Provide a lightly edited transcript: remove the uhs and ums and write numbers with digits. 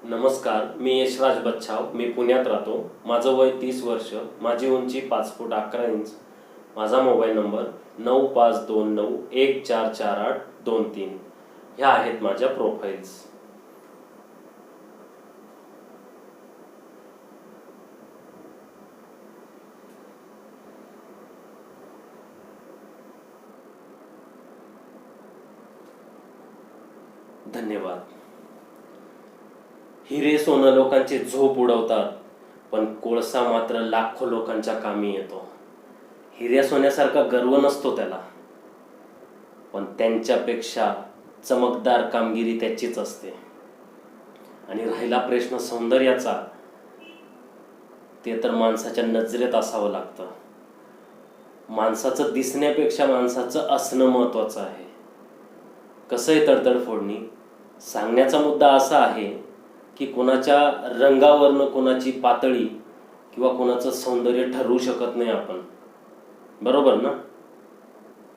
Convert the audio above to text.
नमस्कार, मी यशराज बच्छाव. मी पुण्यात राहतो. माझं वय 30 वर्ष. माझी उंची 5 फूट 11 इंच. माझा मोबाईल नंबर 9529144823. ह्या आहेत माझ्या प्रोफाईल्स. धन्यवाद. हिरे सोनं लोकांची झोप उडवतात, पण कोळसा मात्र लाखो लोकांच्या कामी येतो. हिऱ्या सोन्यासारखा गर्व नसतो त्याला, पण त्यांच्यापेक्षा चमकदार कामगिरी त्याचीच असते. आणि राहिला प्रश्न सौंदर्याचा, ते तर माणसाच्या नजरेत असावं लागतं. माणसाचं दिसण्यापेक्षा माणसाचं असणं महत्वाचं आहे. कसं आहे तडतड फोडणी? सांगण्याचा मुद्दा असा आहे की कोणाच्या रंगावरनं कोणाची पातळी किंवा कोणाचं सौंदर्य ठरवू शकत नाही आपण. बरोबर ना?